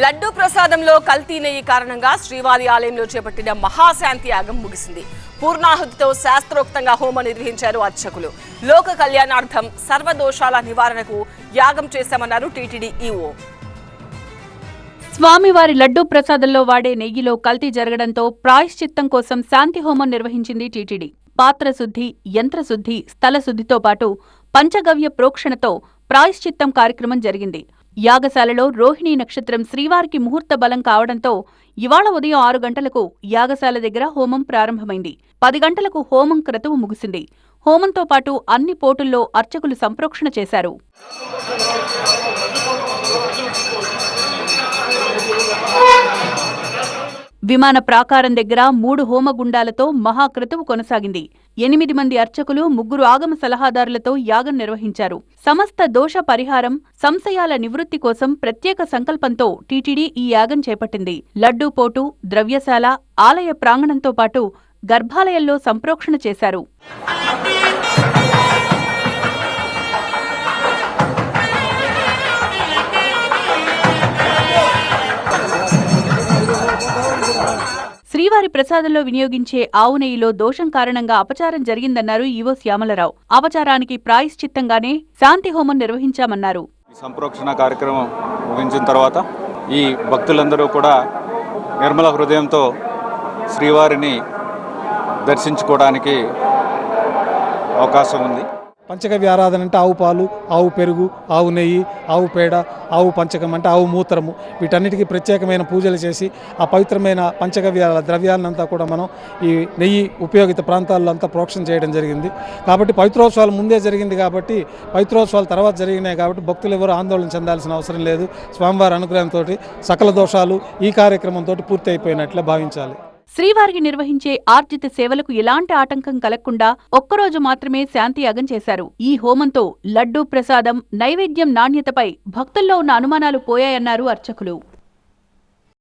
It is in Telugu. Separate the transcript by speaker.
Speaker 1: లడ్డూ ప్రసాదంలో కల్తీ నెయ్యి కారణంగా శ్రీవారి ఆలయంలో చేపట్టిన మహాశాంతి యాగం ముగిసింది. పూర్ణాహుతితో శాస్త్రోక్తంగా హోమం నిర్వహించారు అర్చకులు. లోక కళ్యాణార్థం సర్వదోషాల నివారణకు యాగం చేశామన్నారు టీటీడీ ఈవో.
Speaker 2: స్వామివారి లడ్డూ ప్రసాదంలో వాడే నెయ్యిలో కల్తీ జరగడంతో ప్రాయశ్చిత్తం కోసం శాంతి హోమం నిర్వహించింది టీటీడీ. పాత్రశుద్ధి, యంత్రశుద్ధి, స్థలశుద్ధితో పాటు పంచగవ్య ప్రోక్షణతో ప్రాయశ్చిత్తం కార్యక్రమం జరిగింది. యాగశాలలో రోహిణీ నక్షత్రం శ్రీవారికి ముహూర్త బలం కావడంతో ఇవాళ ఉదయం 6 గంటలకు యాగశాల దగ్గర హోమం ప్రారంభమైంది. 10 గంటలకు హోమం క్రతువు ముగిసింది. హోమంతో పాటు అన్ని పోటుల్లో అర్చకులు సంప్రోక్షణ చేశారు. విమాన ప్రాకారం దగ్గర 3 హోమగుండాలతో మహాక్రతువు కొనసాగింది. 8 మంది అర్చకులు, 3 ఆగమ సలహాదారులతో యాగం నిర్వహించారు. సమస్త దోష పరిహారం, సంశయాల నివృత్తి కోసం ప్రత్యేక సంకల్పంతో టీటీడీ ఈ యాగం చేపట్టింది. లడ్డూ పోటు, ద్రవ్యశాల, ఆలయ ప్రాంగణంతో పాటు గర్భాలయంలో సంప్రోక్షణ చేశారు. శ్రీవారి ప్రసాదంలో వినియోగించే ఆవు నెయ్యిలో దోషం కారణంగా అపచారం జరిగిందన్నారు ఈవో శ్యామలరావు. అపచారానికి ప్రాయశ్చిత్తంగానే శాంతి హోమం నిర్వహించామన్నారు.
Speaker 3: సంప్రోక్షణ కార్యక్రమం ముగించిన తర్వాత ఈ భక్తులందరూ కూడా నిర్మల హృదయంతో శ్రీవారిని దర్శించుకోవడానికి అవకాశం ఉంది.
Speaker 4: పంచగవ్య ఆరాధన అంటే ఆవు పాలు, ఆవు పెరుగు, ఆవు నెయ్యి, ఆవు పేడ, ఆవు పంచకం అంటే ఆవు మూత్రము, వీటన్నిటికీ ప్రత్యేకమైన పూజలు చేసి ఆ పవిత్రమైన పంచగవ్య ద్రవ్యాలంతా కూడా మనం ఈ నెయ్యి ఉపయోగిత ప్రాంతాల్లో అంతా ప్రోక్షణ చేయడం జరిగింది. కాబట్టి పవిత్రోత్సవాలు ముందే జరిగింది కాబట్టి, పవిత్రోత్సవాలు తర్వాత జరిగినాయి కాబట్టి భక్తులు ఎవరు ఆందోళన చెందాల్సిన అవసరం లేదు. స్వామివారి అనుగ్రహంతో సకల దోషాలు ఈ కార్యక్రమంతో పూర్తి అయిపోయినట్లే భావించాలి.
Speaker 2: శ్రీవారికి నిర్వహించే ఆర్జిత సేవలకు ఎలాంటి ఆటంకం కలగకుండా ఒక్కరోజు మాత్రమే శాంతి యాగం చేశారు. ఈ హోమంతో లడ్డూ ప్రసాదం, నైవేద్యం నాణ్యతపై భక్తుల్లో ఉన్న అనుమానాలు పోయాయన్నారు అర్చకులు.